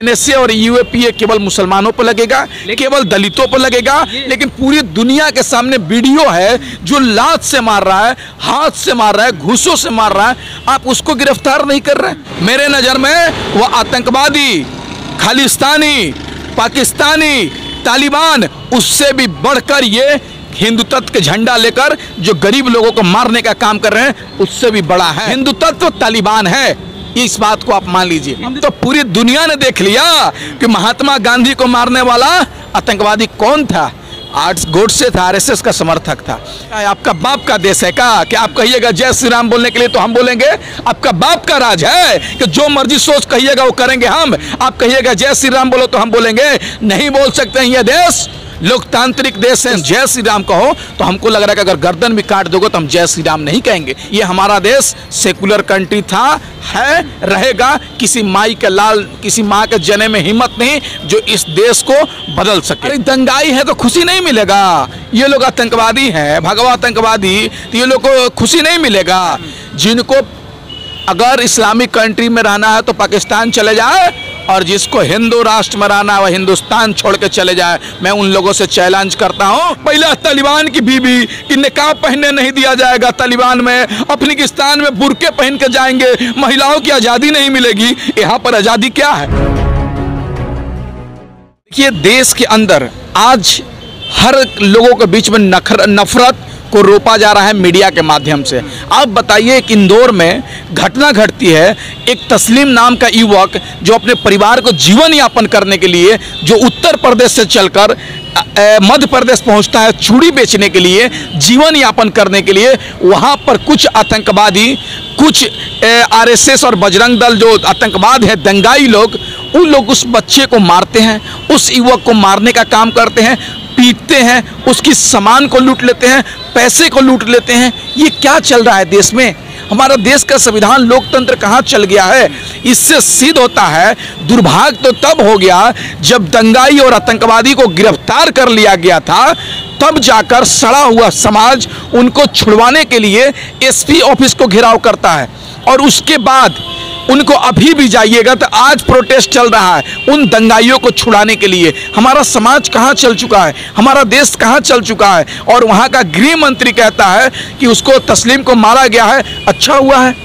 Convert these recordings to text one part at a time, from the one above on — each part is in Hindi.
एनएसए और यूएपीए केवल मुसलमानों पर लगेगा, केवल दलितों पर लगेगा, लेकिन पूरी दुनिया के सामने वीडियो है जो लात से मार रहा है, हाथ से मार रहा है, घूसों से मार रहा है, आप उसको गिरफ्तार नहीं कर रहे। मेरे नज़र में वो आतंकवादी, खालिस्तानी, पाकिस्तानी, तालिबान, उससे भी बढ़कर ये हिंदुत्व के झंडा लेकर जो गरीब लोगों को मारने का काम कर रहे हैं, उससे भी बड़ा है हिंदुत्व तालिबान है। इस बात को आप मान लीजिए। तो पूरी दुनिया ने देख लिया कि महात्मा गांधी को मारने वाला आतंकवादी कौन था। गोडसे था, आरएसएस का समर्थक था। आपका बाप का देश है क्या आप कहिएगा जय श्री राम बोलने के लिए तो हम बोलेंगे? आपका बाप का राज है कि जो मर्जी सोच कहिएगा वो करेंगे हम। आप कहिएगा जय श्री राम बोलो तो हम बोलेंगे? नहीं बोल सकते हैं। ये देश लोकतांत्रिक देश है। जय श्री राम कहो तो हमको लग रहा है कि अगर गर्दन भी काट दोगे तो हम जय श्री राम नहीं कहेंगे। ये हमारा देश सेकुलर कंट्री था, है, रहेगा। किसी माई के लाल, किसी माँ के जने में हिम्मत नहीं जो इस देश को बदल सके। अरे दंगाई है तो खुशी नहीं मिलेगा। ये लोग आतंकवादी हैं, भगवा आतंकवादी, तो ये लोग को खुशी नहीं मिलेगा। जिनको अगर इस्लामिक कंट्री में रहना है तो पाकिस्तान चले जाए, और जिसको हिंदू राष्ट्र में रहना है वह हिंदुस्तान छोड़ के चले जाए। मैं उन लोगों से चैलेंज करता हूं। पहले तालिबान की बीबी कि निकाब पहनने नहीं दिया जाएगा तालिबान में, अफगानिस्तान में बुर्के पहन के जाएंगे, महिलाओं की आज़ादी नहीं मिलेगी। यहाँ पर आज़ादी क्या है? देखिए, देश के अंदर आज हर लोगों के बीच में नफरत को रोपा जा रहा है मीडिया के माध्यम से। आप बताइए कि इंदौर में घटना घटती है, एक तस्लीम नाम का युवक जो अपने परिवार को जीवन यापन करने के लिए जो उत्तर प्रदेश से चलकर मध्य प्रदेश पहुंचता है चूड़ी बेचने के लिए, जीवन यापन करने के लिए, वहां पर कुछ आतंकवादी, कुछ आरएसएस और बजरंग दल जो आतंकवाद है, दंगाई लोग, उन लोग उस बच्चे को मारते हैं, उस युवक को मारने का काम करते हैं, पीटते हैं, उसकी सामान को लूट लेते हैं, पैसे को लूट लेते हैं। ये क्या चल रहा है देश में? हमारा देश का संविधान, लोकतंत्र कहाँ चल गया है? इससे सिद्ध होता है दुर्भाग्य तो तब हो गया जब दंगाई और आतंकवादी को गिरफ्तार कर लिया गया था, तब जाकर सड़ा हुआ समाज उनको छुड़वाने के लिए एसपी ऑफिस को घेराव करता है। और उसके बाद उनको अभी भी जाइएगा तो आज प्रोटेस्ट चल रहा है उन दंगाइयों को छुड़ाने के लिए। हमारा समाज कहाँ चल चुका है, हमारा देश कहाँ चल चुका है। और वहाँ का गृह मंत्री कहता है कि उसको तस्लीम को मारा गया है, अच्छा हुआ है।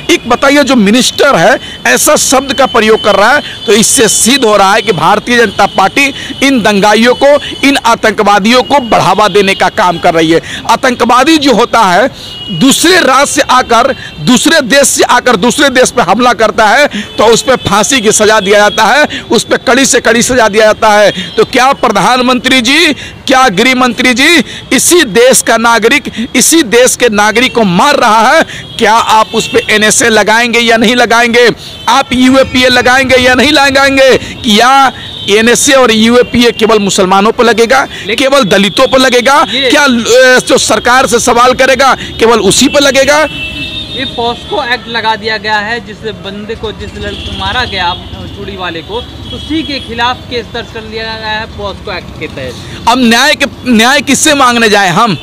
एक बताइए, जो मिनिस्टर है ऐसा शब्द का प्रयोग कर रहा है, तो इससे सिद्ध हो रहा है कि भारतीय जनता पार्टी इन दंगाइयों को, इन आतंकवादियों को बढ़ावा देने का काम कर रही है। आतंकवादी जो होता है दूसरे राज्य से आकर, दूसरे देश से आकर दूसरे देश पे हमला करता है तो उस पर फांसी की सजा दिया जाता है, उस पर कड़ी से कड़ी सजा दिया जाता है। तो क्या प्रधानमंत्री जी, क्या गृह मंत्री जी इसी देश का नागरिक, इसी देश के नागरिक को मार रहा है, क्या आप उस पर एनएसए लगाएंगे या नहीं लगाएंगे? आप यूएपीए लगाएंगे या नहीं लगाएंगे? या एनएसए और यूएपीए केवल मुसलमानों पर लगेगा, केवल दलितों पर लगेगा? क्या जो सरकार से सवाल करेगा केवल उसी पर लगेगा? ये पॉस्को एक्ट लगा दिया गया है, जिस बंदे को, जिस लड़के को मारा गया चूड़ी वाले को, उसी के खिलाफ केस दर्ज कर लिया गया है पॉस्को एक्ट के तहत। अब न्याय किससे मांगने जाए? हम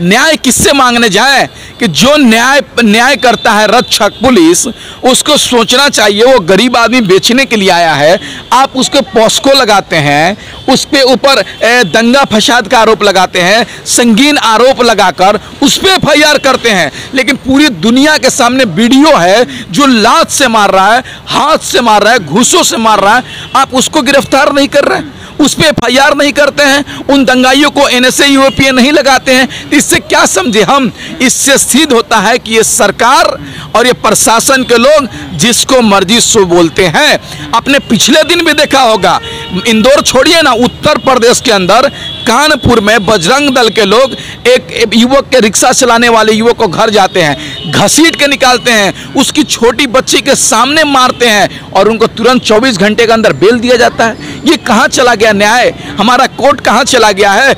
न्याय किससे मांगने जाए? कि जो न्याय करता है रक्षक पुलिस, उसको सोचना चाहिए वो गरीब आदमी बेचने के लिए आया है, आप उसको पॉस्को लगाते हैं, उस पे ऊपर दंगा फसाद का आरोप लगाते हैं, संगीन आरोप लगाकर उस पे एफआईआर करते हैं। लेकिन पूरी दुनिया के सामने वीडियो है जो लात से मार रहा है, हाथ से मार रहा है, घूसों से मार रहा है, आप उसको गिरफ्तार नहीं कर रहे हैं, उस पर एफआईआर नहीं करते हैं, उन दंगाइयों को एनएसए यूएपीए नहीं लगाते हैं। इससे क्या समझे हम? इससे सिद्ध होता है कि ये सरकार और ये प्रशासन के लोग जिसको मर्जी सो बोलते हैं। अपने पिछले दिन भी देखा होगा, इंदौर छोड़िए ना, उत्तर प्रदेश के अंदर कानपुर में बजरंग दल के लोग एक युवक के, रिक्शा चलाने वाले युवक को घर जाते हैं, घसीट के निकालते हैं, उसकी छोटी बच्ची के सामने मारते हैं और उनको तुरंत 24 घंटे के अंदर बेल दिया जाता है। ये कहाँ चला गया न्याय? हमारा कोर्ट कहाँ चला गया है?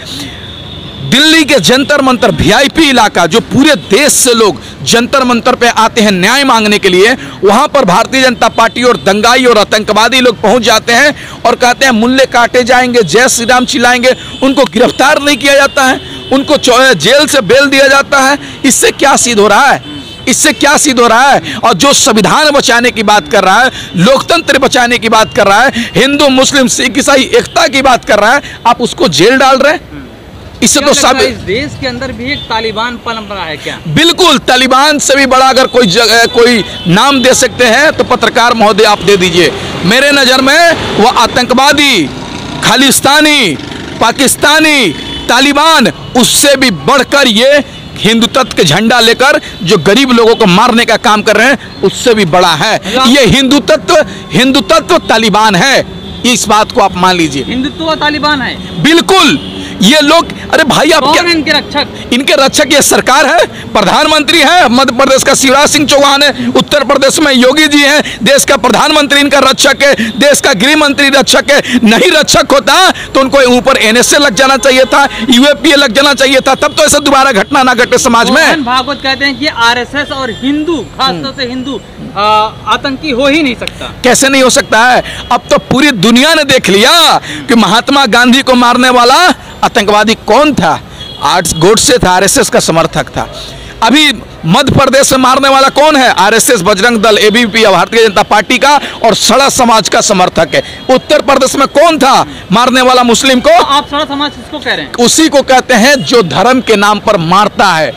दिल्ली के जंतर मंतर वीआईपी इलाका, जो पूरे देश से लोग जंतर मंतर पे आते हैं न्याय मांगने के लिए, वहां पर भारतीय जनता पार्टी और दंगाई और आतंकवादी लोग पहुंच जाते हैं और कहते हैं मुल्ले काटे जाएंगे, जय श्री राम चिल्लाएंगे। उनको गिरफ्तार नहीं किया जाता है, उनको जेल से बेल दिया जाता है। इससे क्या सिद्ध हो रहा है? इससे क्या सिद्ध हो रहा है? और जो संविधान बचाने की बात कर रहा है, लोकतंत्र बचाने की बात कर रहा है, हिंदू मुस्लिम सिख ईसाई एकता की बात कर रहा है, आप उसको जेल डाल रहे हैं। इससे तो सब इस देश के अंदर भी एक तालिबान पनप रहा है क्या? बिल्कुल, तालिबान से भी बड़ा अगर कोई नाम दे सकते हैं तो पत्रकार महोदय आप दे दीजिए। मेरे नज़र में वो आतंकवादी, खालिस्तानी, पाकिस्तानी, तालिबान, उससे भी बढ़कर ये हिंदुत्व के झंडा लेकर जो गरीब लोगों को मारने का काम कर रहे हैं, उससे भी बड़ा है। ये हिंदुत्व तालिबान है, इस बात को आप मान लीजिए। हिंदुत्व तालिबान है, बिल्कुल। ये लोग, अरे भाई आप क्या, इनके रक्षक? इनके रक्षक ये सरकार है, प्रधानमंत्री है, मध्य प्रदेश का शिवराज सिंह चौहान है, उत्तर प्रदेश में योगी जी हैं, देश का प्रधानमंत्री इनका रक्षक है, देश का गृह मंत्री रक्षक है। नहीं रक्षक होता तो उनको ऊपर एनएसए लग जाना चाहिए था, यूएपीए लग जाना चाहिए था, तब तो ऐसा दोबारा घटना ना घटे समाज में। भागवत कहते हैं कि आरएसएस और हिंदू, खासतौर से हिंदू आतंकी हो ही नहीं सकता। कैसे नहीं हो सकता है? अब तो पूरी दुनिया ने देख लिया कि महात्मा गांधी को मारने वाला आतंकवादी कौन था? गोडसे था, आरएसएस का समर्थक था। अभी मध्य प्रदेश में मारने वाला कौन है? RSS, Bajrang Dal, ABVP, Bharatiya Janata party का और सड़ा समाज का समर्थक है। उत्तर प्रदेश में कौन था मारने वाला मुस्लिम को? आप सड़ा समाज किसको कह रहे हैं? उसी को कहते हैं जो धर्म के नाम पर मारता है,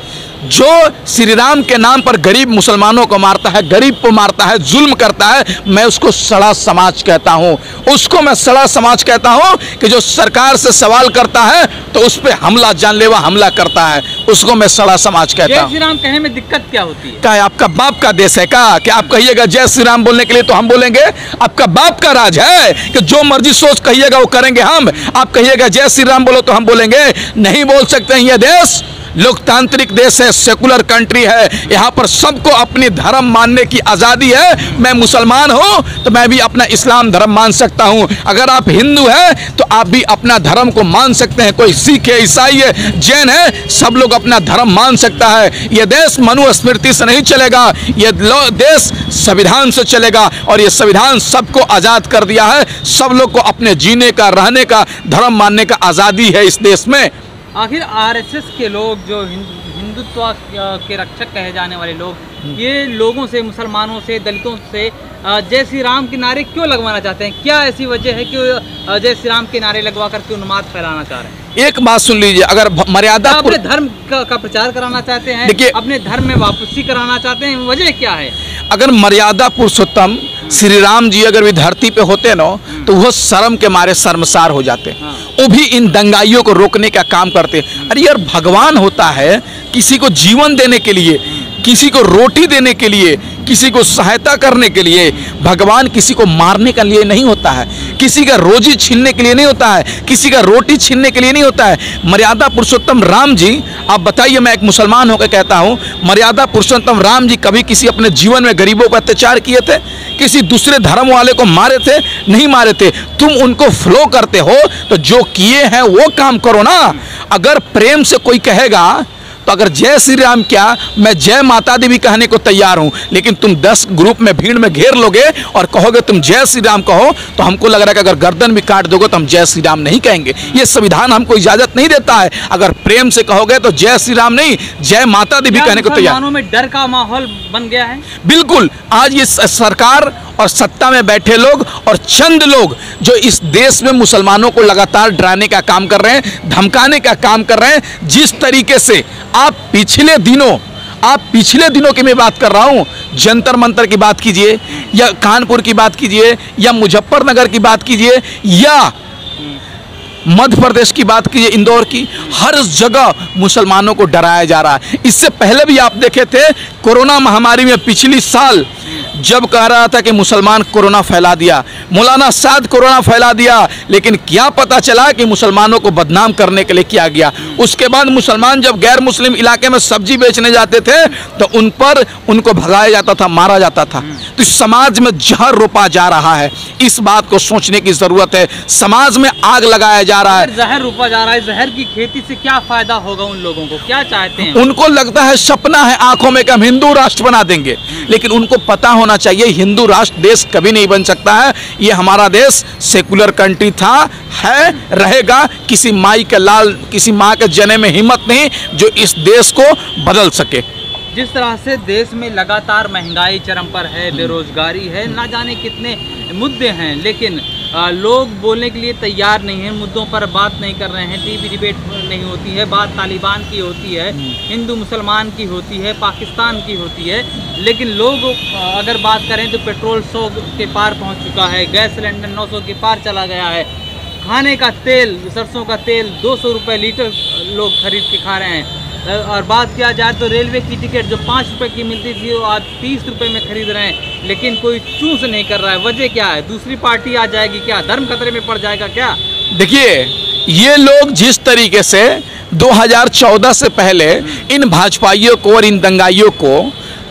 जो श्री राम के नाम पर गरीब मुसलमानों को मारता है, गरीब को मारता है, जुल्म करता है। मैं उसको सड़ा समाज कहता हूं। उसको मैं सड़ा समाज कहता हूं कि जो सरकार से सवाल करता है तो उस पर हमला, जानलेवा हमला करता है, उसको मैं सड़ा समाज कहता हूं। जय श्री राम कहने में दिक्कत क्या होती है? क्या आपका बाप का देश है क्या आप कहिएगा जय श्री राम बोलने के लिए तो हम बोलेंगे? आपका बाप का राज है कि जो मर्जी सोच कहिएगा वो करेंगे हम। आप कहिएगा जय श्री राम बोलो तो हम बोलेंगे? नहीं बोल सकते हैं। यह देश लोकतांत्रिक देश है, सेकुलर कंट्री है, यहाँ पर सबको अपनी धर्म मानने की आज़ादी है। मैं मुसलमान हूँ तो मैं भी अपना इस्लाम धर्म मान सकता हूँ, अगर आप हिंदू हैं तो आप भी अपना धर्म को मान सकते हैं। कोई सिख है, ईसाई है, जैन है, सब लोग अपना धर्म मान सकता है। ये देश मनुस्मृति से नहीं चलेगा, ये देश संविधान से चलेगा और ये संविधान सबको आज़ाद कर दिया है। सब लोग को अपने जीने का, रहने का, धर्म मानने का आज़ादी है इस देश में। आखिर आरएसएस के लोग, जो हिंदुत्व के रक्षक कहे जाने वाले लोग, ये लोगों से, मुसलमानों से, दलितों से जय श्री राम के नारे क्यों लगवाना चाहते हैं? क्या ऐसी वजह है कि जय श्री राम के नारे लगवा कर क्यों उन्माद फैलाना चाह रहे हैं? एक बात सुन लीजिए, अगर मर्यादा अपने धर्म का प्रचार कराना चाहते हैं, देखिए अपने धर्म में वापसी कराना चाहते हैं, वजह क्या है? अगर मर्यादा पुरुषोत्तम श्री राम जी अगर भी धरती पे होते ना तो वो शर्म के मारे शर्मसार हो जाते। वो भी इन दंगाइयों को रोकने का काम करते। अरे यार, भगवान होता है किसी को जीवन देने के लिए, किसी को रोटी देने के लिए, किसी को सहायता करने के लिए। भगवान किसी को मारने के लिए नहीं होता है, किसी का रोजी छीनने के लिए नहीं होता है, किसी का रोटी छीनने के लिए नहीं होता है। मर्यादा पुरुषोत्तम राम जी, आप बताइए, मैं एक मुसलमान होकर कहता हूँ, मर्यादा पुरुषोत्तम राम जी कभी किसी अपने जीवन में गरीबों पर अत्याचार किए थे? किसी दूसरे धर्म वाले को मारे थे? नहीं मारे थे। तुम उनको फ्लो करते हो तो जो किए हैं वो काम करो ना। अगर प्रेम से कोई कहेगा तो अगर जय श्री राम क्या, मैं जय माता दी भी कहने को तैयार हूं, लेकिन तुम 10 ग्रुप में भीड़ में घेर लोगे और कहोगे तुम जय श्री राम कहो तो हमको लग रहा है कि अगर गर्दन भी काट दोगे तो हम जय श्री राम नहीं कहेंगे। ये संविधान हमको इजाजत नहीं देता है। अगर प्रेम से कहोगे तो जय श्री राम नहीं, जय माता दी भी कहने को तैयार। मुसलमानों में डर का माहौल बन गया है। बिल्कुल, आज ये सरकार और सत्ता में बैठे लोग और चंद लोग जो इस देश में मुसलमानों को लगातार डराने का काम कर रहे हैं, धमकाने का काम कर रहे हैं। जिस तरीके से आप पिछले दिनों की मैं बात कर रहा हूं, जंतर मंतर की बात कीजिए या कानपुर की बात कीजिए या मुजफ्फरनगर की बात कीजिए या मध्य प्रदेश की बात कीजिए, इंदौर की, हर जगह मुसलमानों को डराया जा रहा है। इससे पहले भी आप देखे थे कोरोना महामारी में पिछली साल जब कह रहा था कि मुसलमान कोरोना फैला दिया, मौलाना साद कोरोना फैला दिया, लेकिन क्या पता चला कि मुसलमानों को बदनाम करने के लिए किया गया। उसके बाद मुसलमान जब गैर मुस्लिम इलाके में सब्जी बेचने जाते थे तो उनको भगाया जाता था, मारा जाता था। तो समाज में जहर रोपा जा रहा है, इस बात को सोचने की जरूरत है। समाज में आग लगाया जा रहा है, जहर रोपा जा रहा है। जहर की खेती से क्या फायदा होगा उन लोगों को? क्या चाहते हैं? उनको लगता है, सपना है आंखों में कि हम हिंदू राष्ट्र बना देंगे, लेकिन उनको पता होना चाहिए हिंदू राष्ट्र देश कभी नहीं बन सकता है। ये हमारा देश सेकुलर कंट्री था, है, रहेगा। किसी माई के लाल, किसी माँ के जने में हिम्मत नहीं जो इस देश को बदल सके। जिस तरह से देश में लगातार महंगाई चरम पर है, बेरोजगारी है, ना जाने कितने मुद्दे हैं, लेकिन लोग बोलने के लिए तैयार नहीं हैं, मुद्दों पर बात नहीं कर रहे हैं, टीवी डिबेट नहीं होती है, बात तालिबान की होती है, हिंदू मुसलमान की होती है, पाकिस्तान की होती है, लेकिन लोग अगर बात करें तो पेट्रोल 100 के पार पहुंच चुका है, गैस सिलेंडर 900 के पार चला गया है, खाने का तेल, सरसों का तेल 200 रुपये लीटर लोग खरीद के खा रहे हैं। और बात किया जाए तो रेलवे की टिकट जो 5 रुपये की मिलती थी वो आज 30 रुपये में खरीद रहे हैं, लेकिन कोई चूस नहीं कर रहा है। वजह क्या है? दूसरी पार्टी आ जाएगी क्या? धर्म खतरे में पड़ जाएगा क्या? देखिए, ये लोग जिस तरीके से 2014 से पहले इन भाजपाइयों को और इन दंगाइयों को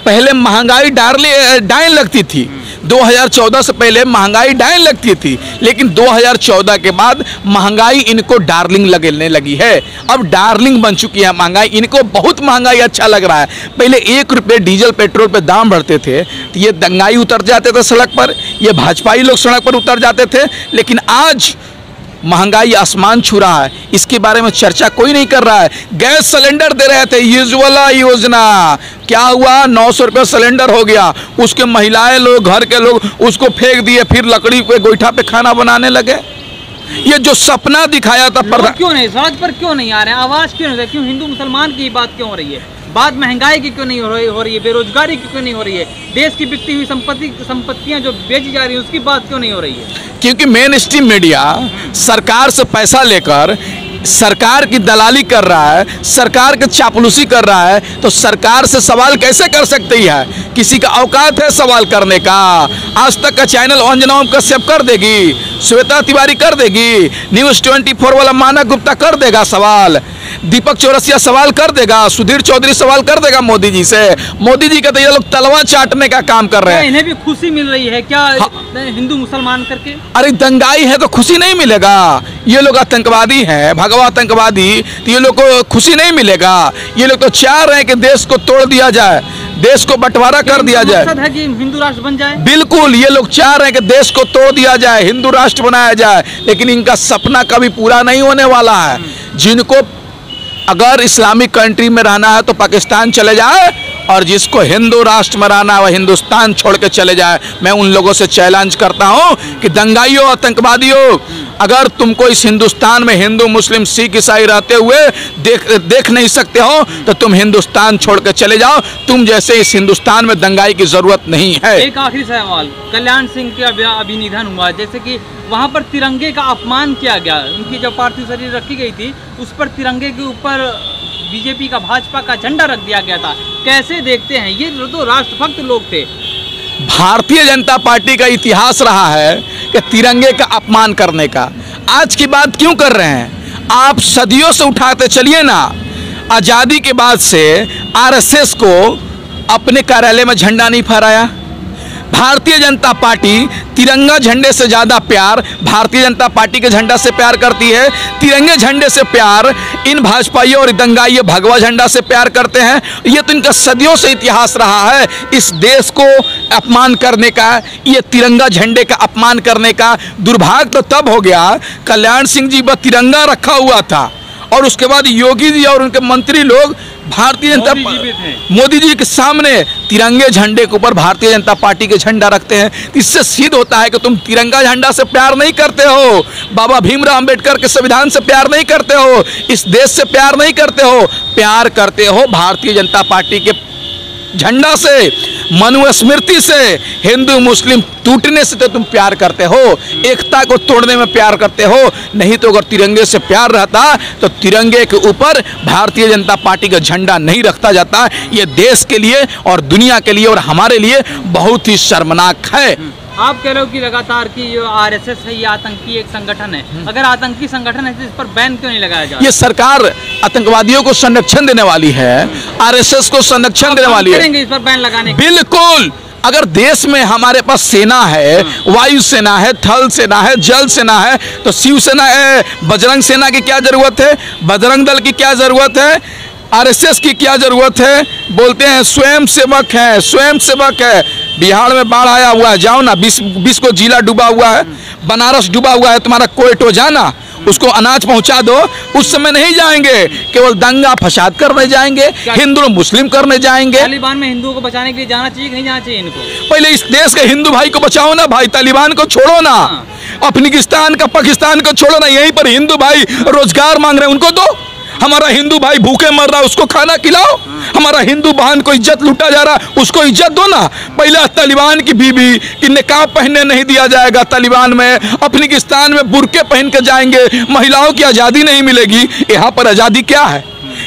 पहले महंगाई डायन लगती थी, 2014 से पहले महंगाई डायन लगती थी, लेकिन 2014 के बाद महंगाई इनको डार्लिंग लगने लगी है। अब डार्लिंग बन चुकी है महंगाई, इनको बहुत महंगाई अच्छा लग रहा है। पहले 1 रुपये डीजल पेट्रोल पे दाम बढ़ते थे तो ये दंगाई उतर जाते थे सड़क पर, ये भाजपाई लोग सड़क पर उतर जाते थे, लेकिन आज महंगाई आसमान छू रहा है, इसके बारे में चर्चा कोई नहीं कर रहा है। गैस सिलेंडर दे रहे थे, उज्ज्वला योजना, क्या हुआ? 900 रुपये सिलेंडर हो गया, उसके महिलाएं लोग, घर के लोग उसको फेंक दिए, फिर लकड़ी पे गोईठा पे खाना बनाने लगे। ये जो सपना दिखाया था पर क्यों नहीं सड़क पर क्यों नहीं आ रहे हैं? आवाज क्यों नहीं? क्यों हिंदू मुसलमान की बात क्यों हो रही है? बात महंगाई की क्यों नहीं हो रही है? बेरोजगारी की क्यों नहीं हो रही है? देश की बिकती हुई संपत्तियां जो बेची जा रही हैं उसकी बात क्यों नहीं हो रही है? क्योंकि मेन स्ट्रीम मीडिया सरकार से पैसा लेकर सरकार की दलाली कर रहा है, सरकार की चापलूसी कर रहा है, तो सरकार से सवाल कैसे कर सकती है? किसी का औकात है सवाल करने का? आज तक का चैनल अंजना कश्यप कर देगी, श्वेता तिवारी कर देगी, न्यूज़ 24 वाला मानक गुप्ता कर देगा सवाल, दीपक चौरसिया सवाल कर देगा, सुधीर चौधरी सवाल कर देगा मोदी जी से। मोदी जी का तो ये लोग तलवा चाटने का काम कर रहे हैं। इन्हें भी खुशी मिल रही है क्या हिंदू मुसलमान करके? अरे दंगाई है तो खुशी नहीं मिलेगा? ये लोग आतंकवादी हैं, भगवा आतंकवादी, तो ये लोग को खुशी नहीं मिलेगा। ये लोग तो चाह रहे हैं कि देश को तोड़ दिया जाए, देश को बंटवारा कर दिया जाए। मकसद है कि हिंदू राष्ट्र बन जाए। बिल्कुल, ये लोग चाह रहे हैं कि देश को तोड़ दिया जाए, हिंदू राष्ट्र बनाया जाए, लेकिन इनका सपना कभी पूरा नहीं होने वाला है। जिनको अगर इस्लामिक कंट्री में रहना है तो पाकिस्तान चले जाए, और जिसको हिंदू राष्ट्र में रहना है वह हिंदुस्तान छोड़ के चले जाए। मैं उन लोगों से चैलेंज करता हूं कि दंगाइयों, आतंकवादियों, अगर तुमको इस हिंदुस्तान में हिंदू, मुस्लिम, सिख, ईसाई रहते हुए देख नहीं सकते हो तो तुम हिंदुस्तान छोड़ के चले जाओ। तुम जैसे इस हिंदुस्तान में दंगाई की जरूरत नहीं है। एक आखिरी सवाल, कल्याण सिंह का अभी निधन हुआ, जैसे कि वहाँ पर तिरंगे का अपमान किया गया, उनकी जब पार्थिव शरीर रखी गई थी उस पर तिरंगे के ऊपर बीजेपी का, भाजपा का झंडा रख दिया गया था। कैसे देखते हैं? ये तो राष्ट्रभक्त लोग थे। भारतीय जनता पार्टी का इतिहास रहा है कि तिरंगे का अपमान करने का। आज की बात क्यों कर रहे हैं? आप सदियों से उठाते चलिए ना। आज़ादी के बाद से आरएसएस को अपने कार्यालय में झंडा नहीं फहराया। भारतीय जनता पार्टी तिरंगा झंडे से ज़्यादा प्यार भारतीय जनता पार्टी के झंडा से प्यार करती है। तिरंगे झंडे से प्यार इन भाजपाइयों और दंगाइयों भगवा झंडा से प्यार करते हैं। ये तो इनका सदियों से इतिहास रहा है इस देश को अपमान करने का, ये तिरंगा झंडे का अपमान करने का। दुर्भाग्य तो तब हो गया कल्याण सिंह जी पर तिरंगा रखा हुआ था और उसके बाद योगी जी और उनके मंत्री लोग भारतीय जनता मोदी जी के सामने तिरंगे झंडे के ऊपर भारतीय जनता पार्टी के झंडा रखते हैं। इससे सिद्ध होता है कि तुम तिरंगा झंडा से प्यार नहीं करते हो, बाबा भीमराव अंबेडकर के संविधान से प्यार नहीं करते हो, इस देश से प्यार नहीं करते हो, प्यार करते हो भारतीय जनता पार्टी के झंडा से, मनुस्मृति से। हिंदू मुस्लिम टूटने से तो तुम प्यार करते हो, एकता को तोड़ने में प्यार करते हो। नहीं तो अगर तिरंगे से प्यार रहता तो तिरंगे के ऊपर भारतीय जनता पार्टी का झंडा नहीं रखता जाता। ये देश के लिए और दुनिया के लिए और हमारे लिए बहुत ही शर्मनाक है। आप कह रहे हो कि लगातार की जो आरएसएस है ये आतंकी एक संगठन है। अगर आतंकी संगठन है तो इस पर बैन क्यों नहीं लगाया जा रहा? ये सरकार आतंकवादियों को संरक्षण देने वाली है, आरएसएस को संरक्षण देने वाली है। इस पर बैन लगाने बिल्कुल। अगर देश में हमारे पास सेना है, वायुसेना है, थल सेना है, जल सेना है, तो शिवसेना है, बजरंग सेना की क्या जरूरत है? बजरंग दल की क्या जरूरत है? आरएसएस की क्या जरूरत है? बोलते हैं स्वयं सेवक है, स्वयं सेवक है। बिहार में बाढ़ आया हुआ है, जाओ ना, 20 को जिला डूबा हुआ है, बनारस डूबा हुआ है, तुम्हारा कोयटो जाना, उसको अनाज पहुंचा दो, उस समय नहीं जाएंगे, केवल दंगा फसाद करने जाएंगे, हिंदू मुस्लिम करने जाएंगे। तालिबान में हिंदुओं को बचाने के लिए जाना चाहिए कि नहीं जाना चाहिए इनको? पहले इस देश के हिंदू भाई को बचाओ ना भाई, तालिबान को छोड़ो ना, अफगानिस्तान का पाकिस्तान को छोड़ो ना, यहीं पर हिंदू भाई रोजगार मांग रहे हैं, उनको दो। हमारा हिंदू भाई भूखे मर रहा है, उसको खाना खिलाओ। हमारा हिंदू बहन को इज्जत लूटा जा रहा है, उसको इज्जत दो ना। पहले तालिबान की बीबी की निकाब पहनने नहीं दिया जाएगा तालिबान में, अफगानिस्तान में बुर्के पहन के जाएंगे, महिलाओं की आज़ादी नहीं मिलेगी। यहाँ पर आज़ादी क्या है?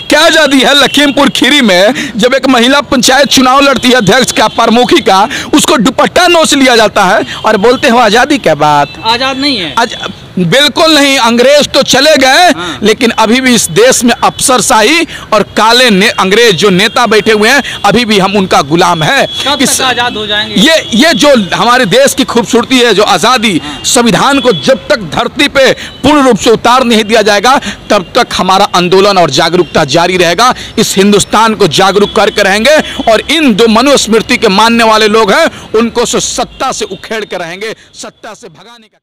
क्या आज़ादी है? लखीमपुर खीरी में जब एक महिला पंचायत चुनाव लड़ती है, अध्यक्ष का, प्रमुखी का, उसको दुपट्टा नोच लिया जाता है और बोलते हो आज़ादी क्या बात? आज़ाद नहीं है, बिल्कुल नहीं। अंग्रेज तो चले गए, लेकिन अभी भी इस देश में अफसरशाही और काले अंग्रेज जो नेता बैठे हुए हैं, अभी भी हम उनका गुलाम है। कब तक आज़ाद हो जाएंगे? ये जो हमारे देश की खूबसूरती है, जो आज़ादी, संविधान को जब तक धरती पे पूर्ण रूप से उतार नहीं दिया जाएगा, तब तक हमारा आंदोलन और जागरूकता जारी रहेगा। इस हिंदुस्तान को जागरूक करके रहेंगे और इन जो मनुस्मृति के मानने वाले लोग हैं, उनको सत्ता से उखेड़ के रहेंगे, सत्ता से भगाने का